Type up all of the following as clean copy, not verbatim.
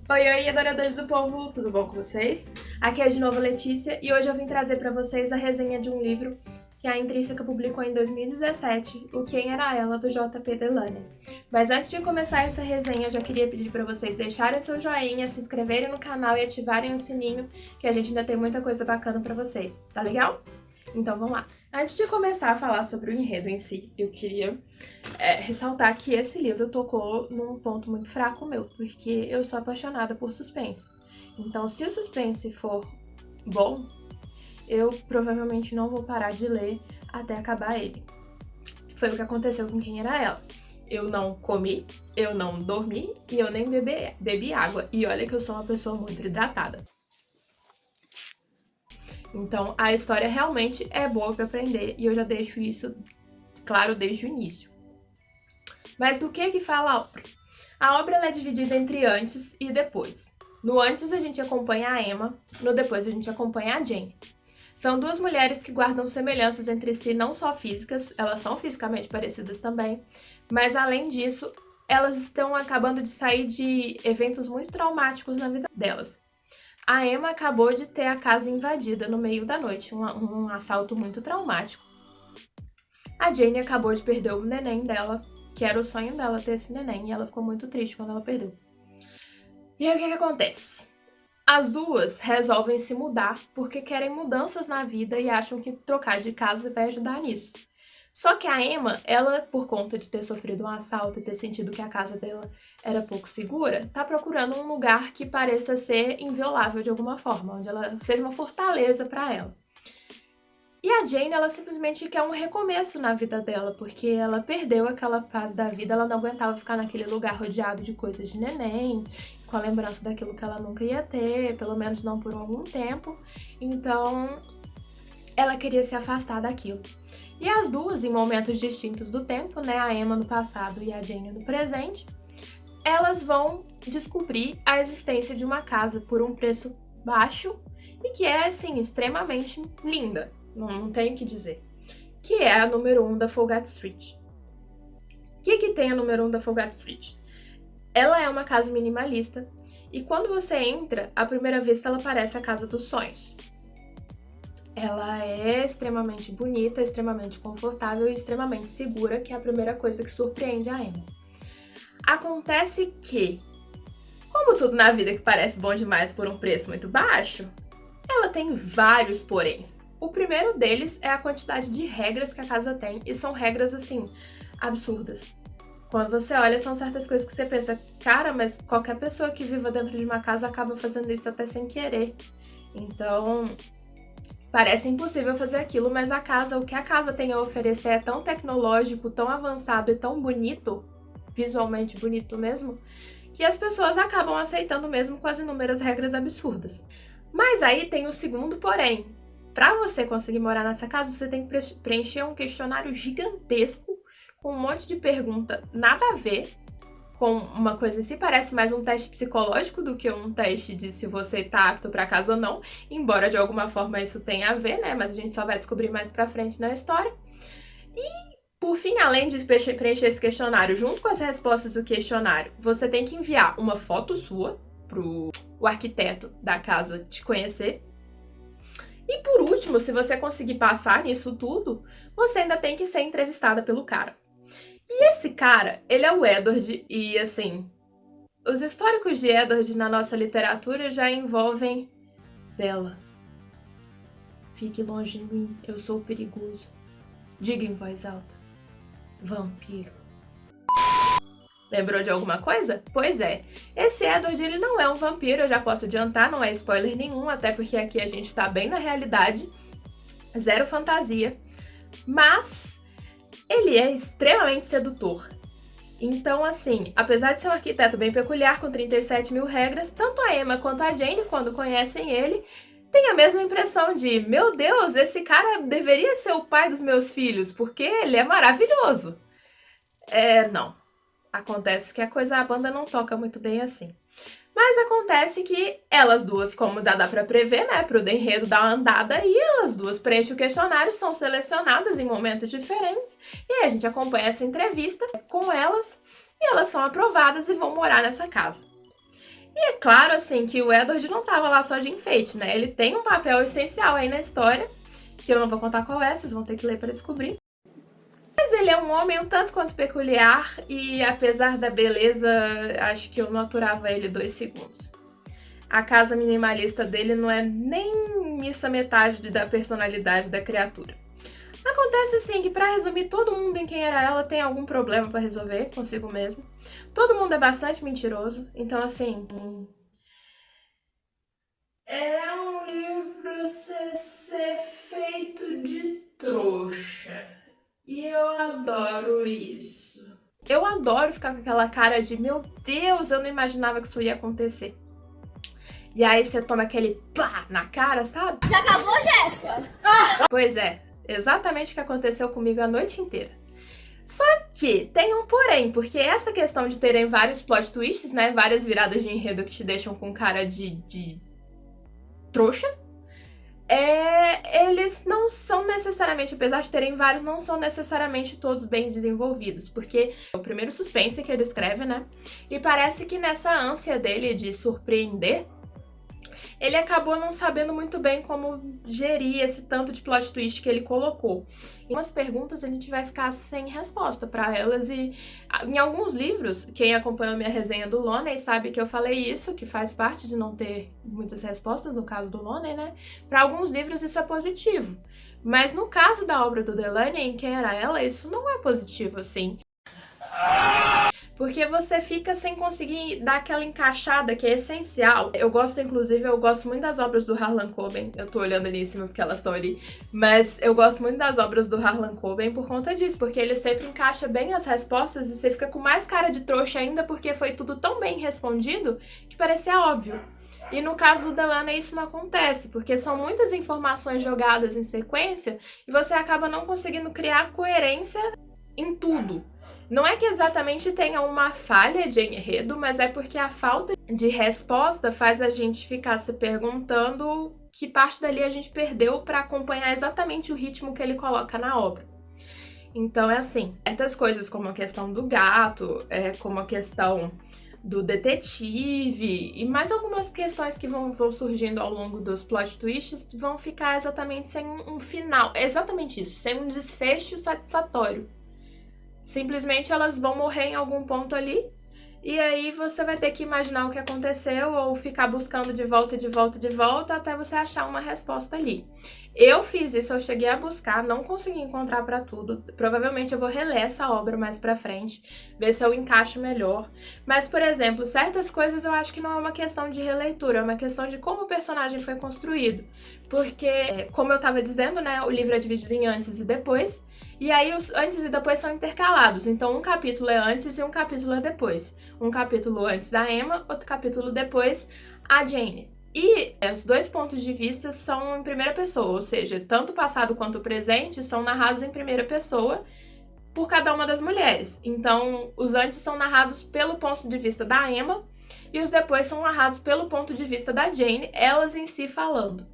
Oi, adoradores do povo, tudo bom com vocês? Aqui é de novo a Letícia e hoje eu vim trazer pra vocês a resenha de um livro que a Intrínseca publicou em 2017, O Quem Era Ela, do J.P. Delany. Mas antes de começar essa resenha, eu já queria pedir pra vocês deixarem o seu joinha, se inscreverem no canal e ativarem o sininho, que a gente ainda tem muita coisa bacana pra vocês, tá legal? Então vamos lá. Antes de começar a falar sobre o enredo em si, eu queria ressaltar que esse livro tocou num ponto muito fraco meu, porque eu sou apaixonada por suspense. Então, se o suspense for bom, eu provavelmente não vou parar de ler até acabar ele. Foi o que aconteceu com Quem Era Ela. Eu não comi, eu não dormi e eu nem bebi água. E olha que eu sou uma pessoa muito hidratada. Então, a história realmente é boa para aprender e eu já deixo isso claro desde o início. Mas do que fala a obra? A obra ela é dividida entre antes e depois. No antes a gente acompanha a Emma, no depois a gente acompanha a Jane. São duas mulheres que guardam semelhanças entre si, não só físicas, elas são fisicamente parecidas também, mas além disso, elas estão acabando de sair de eventos muito traumáticos na vida delas. A Emma acabou de ter a casa invadida no meio da noite, um assalto muito traumático. A Jane acabou de perder o neném dela, que era o sonho dela ter esse neném, e ela ficou muito triste quando ela perdeu. E aí o que acontece? As duas resolvem se mudar porque querem mudanças na vida e acham que trocar de casa vai ajudar nisso. Só que a Emma, ela, por conta de ter sofrido um assalto e ter sentido que a casa dela era pouco segura, tá procurando um lugar que pareça ser inviolável de alguma forma, onde ela seja uma fortaleza para ela. E a Jane, ela simplesmente quer um recomeço na vida dela, porque ela perdeu aquela fase da vida, ela não aguentava ficar naquele lugar rodeado de coisas de neném, com a lembrança daquilo que ela nunca ia ter, pelo menos não por algum tempo. Então, ela queria se afastar daquilo. E as duas, em momentos distintos do tempo, né, a Emma no passado e a Jane no presente, elas vão descobrir a existência de uma casa por um preço baixo e que é, assim, extremamente linda, não tenho o que dizer, que é a número 1 da Folgate Street. O que tem a número 1 da Folgate Street? Ela é uma casa minimalista e quando você entra, à primeira vista ela parece a casa dos sonhos. Ela é extremamente bonita, extremamente confortável e extremamente segura, que é a primeira coisa que surpreende a Emma. Acontece que, como tudo na vida que parece bom demais por um preço muito baixo, ela tem vários poréns. O primeiro deles é a quantidade de regras que a casa tem, e são regras, assim, absurdas. Quando você olha, são certas coisas que você pensa, cara, mas qualquer pessoa que viva dentro de uma casa acaba fazendo isso até sem querer. Então, parece impossível fazer aquilo, mas o que a casa tem a oferecer é tão tecnológico, tão avançado e tão bonito, visualmente bonito mesmo, que as pessoas acabam aceitando mesmo com as inúmeras regras absurdas. Mas aí tem o segundo porém. Para você conseguir morar nessa casa, você tem que preencher um questionário gigantesco com um monte de pergunta nada a ver com uma coisa em si, parece mais um teste psicológico do que um teste de se você tá apto para casa ou não, embora de alguma forma isso tenha a ver, né? Mas a gente só vai descobrir mais pra frente na história. E, por fim, além de preencher esse questionário, junto com as respostas do questionário, você tem que enviar uma foto sua pro arquiteto da casa te conhecer. E por último, se você conseguir passar nisso tudo, você ainda tem que ser entrevistada pelo cara. E esse cara, ele é o Edward, e assim, os históricos de Edward na nossa literatura já envolvem Bella. Fique longe de mim, eu sou perigoso. Diga em voz alta. Vampiro. Lembrou de alguma coisa? Pois é, esse Edward ele não é um vampiro, eu já posso adiantar, não é spoiler nenhum, até porque aqui a gente tá bem na realidade, zero fantasia, mas ele é extremamente sedutor. Então, assim, apesar de ser um arquiteto bem peculiar, com 37 mil regras, tanto a Emma quanto a Jane, quando conhecem ele, têm a mesma impressão de, meu Deus, esse cara deveria ser o pai dos meus filhos, porque ele é maravilhoso. Não. Acontece que a banda não toca muito bem assim. Mas acontece que elas duas, como dá pra prever, né, pro enredo dar uma andada, e elas duas preenchem o questionário, são selecionadas em momentos diferentes, e aí a gente acompanha essa entrevista com elas, e elas são aprovadas e vão morar nessa casa. E é claro, assim, que o Edward não tava lá só de enfeite, né, ele tem um papel essencial aí na história, que eu não vou contar qual é, vocês vão ter que ler para descobrir. Mas ele é um homem um tanto quanto peculiar e, apesar da beleza, acho que eu não aturava ele 2 segundos. A casa minimalista dele não é nem missa metade da personalidade da criatura. Acontece assim que, pra resumir, todo mundo em quem era ela tem algum problema pra resolver consigo mesmo. Todo mundo é bastante mentiroso, então assim... É um livro ser feito de trouxa. E eu adoro isso. Eu adoro ficar com aquela cara de, meu Deus, eu não imaginava que isso ia acontecer. E aí você toma aquele plá na cara, sabe? Já acabou, Jéssica? Pois é, exatamente o que aconteceu comigo a noite inteira. Só que tem um porém, porque essa questão de terem vários plot twists, né, várias viradas de enredo que te deixam com cara de trouxa, eles não são necessariamente, apesar de terem vários, não são necessariamente todos bem desenvolvidos, porque é o primeiro suspense que ele escreve, né? E parece que nessa ânsia dele de surpreender, ele acabou não sabendo muito bem como gerir esse tanto de plot twist que ele colocou. Em umas perguntas a gente vai ficar sem resposta para elas e em alguns livros, quem acompanhou minha resenha do Loney sabe que eu falei isso, que faz parte de não ter muitas respostas no caso do Loney, né? Para alguns livros isso é positivo, mas no caso da obra do Delany, em Quem Era Ela, isso não é positivo assim. Porque você fica sem conseguir dar aquela encaixada que é essencial. Eu gosto muito das obras do Harlan Coben. Eu tô olhando ali em cima porque elas estão ali. Mas eu gosto muito das obras do Harlan Coben por conta disso. Porque ele sempre encaixa bem as respostas e você fica com mais cara de trouxa ainda porque foi tudo tão bem respondido que parecia óbvio. E no caso do Delany isso não acontece, porque são muitas informações jogadas em sequência e você acaba não conseguindo criar coerência em tudo. Não é que exatamente tenha uma falha de enredo, mas é porque a falta de resposta faz a gente ficar se perguntando que parte dali a gente perdeu para acompanhar exatamente o ritmo que ele coloca na obra. Então é assim, certas coisas como a questão do gato, como a questão do detetive e mais algumas questões que vão surgindo ao longo dos plot twists vão ficar exatamente sem um final, exatamente isso, sem um desfecho satisfatório. Simplesmente elas vão morrer em algum ponto ali, e aí você vai ter que imaginar o que aconteceu ou ficar buscando de volta, até você achar uma resposta ali. Eu fiz isso, eu cheguei a buscar, não consegui encontrar pra tudo. Provavelmente eu vou reler essa obra mais pra frente, ver se eu encaixo melhor. Mas, por exemplo, certas coisas eu acho que não é uma questão de releitura, é uma questão de como o personagem foi construído. Porque, como eu tava dizendo, né, o livro é dividido em antes e depois, e aí os antes e depois são intercalados. Então um capítulo é antes e um capítulo é depois. Um capítulo antes da Emma, outro capítulo depois a Jane. E os dois pontos de vista são em primeira pessoa, ou seja, tanto o passado quanto o presente são narrados em primeira pessoa por cada uma das mulheres. Então, os antes são narrados pelo ponto de vista da Emma e os depois são narrados pelo ponto de vista da Jane, elas em si falando.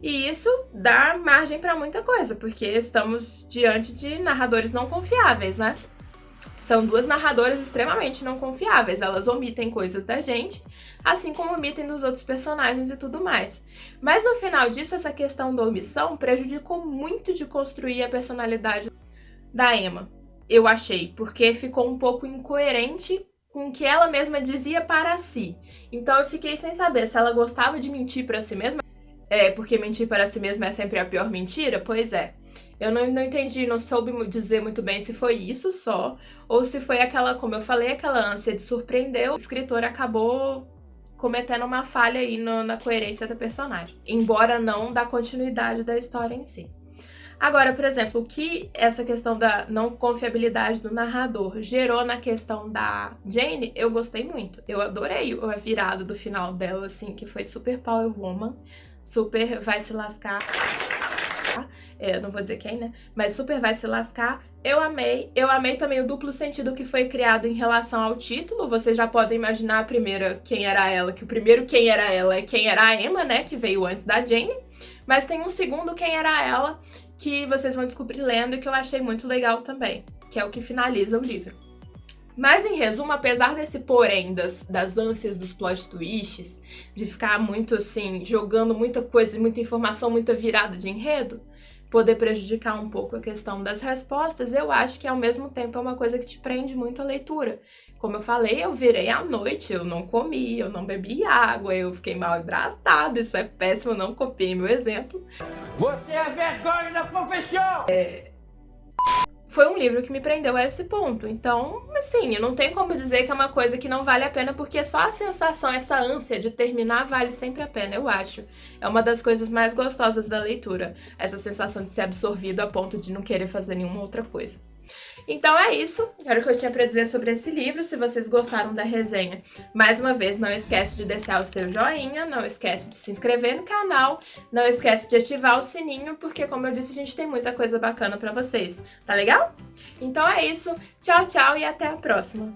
E isso dá margem para muita coisa, porque estamos diante de narradores não confiáveis, né? São duas narradoras extremamente não confiáveis, elas omitem coisas da gente, assim como omitem dos outros personagens e tudo mais. Mas no final disso, essa questão da omissão prejudicou muito de construir a personalidade da Emma, eu achei, porque ficou um pouco incoerente com o que ela mesma dizia para si. Então eu fiquei sem saber se ela gostava de mentir para si mesma, porque mentir para si mesma é sempre a pior mentira, pois é. Eu não entendi, não soube dizer muito bem se foi isso só, ou se foi aquela, como eu falei, aquela ânsia de surpreender, o escritor acabou cometendo uma falha aí na coerência da personagem, embora não da continuidade da história em si. Agora, por exemplo, o que essa questão da não confiabilidade do narrador gerou na questão da Jane, eu gostei muito. Eu adorei a virada do final dela, assim, que foi super power woman, super vai se lascar. não vou dizer quem, né? Mas super vai se lascar. Eu amei também o duplo sentido que foi criado em relação ao título. Vocês já podem imaginar a primeira quem era ela, que o primeiro quem era ela é quem era a Emma, né? Que veio antes da Jane. Mas tem um segundo quem era ela, que vocês vão descobrir lendo e que eu achei muito legal também, que é o que finaliza o livro. Mas, em resumo, apesar desse porém das ânsias dos plot twists, de ficar muito, assim, jogando muita coisa, muita informação, muita virada de enredo, poder prejudicar um pouco a questão das respostas, eu acho que, ao mesmo tempo, é uma coisa que te prende muito a leitura. Como eu falei, eu virei à noite, eu não comi, eu não bebi água, eu fiquei mal hidratada, isso é péssimo, eu não copiei meu exemplo. Você é a vergonha da profissão! Foi um livro que me prendeu a esse ponto. Então, assim, eu não tenho como dizer que é uma coisa que não vale a pena, porque só a sensação, essa ânsia de terminar vale sempre a pena, eu acho. É uma das coisas mais gostosas da leitura, essa sensação de ser absorvido a ponto de não querer fazer nenhuma outra coisa. Então é isso, era o que eu tinha para dizer sobre esse livro. Se vocês gostaram da resenha, mais uma vez, não esquece de deixar o seu joinha, não esquece de se inscrever no canal, não esquece de ativar o sininho, porque, como eu disse, a gente tem muita coisa bacana para vocês, tá legal? Então é isso, tchau, tchau e até a próxima!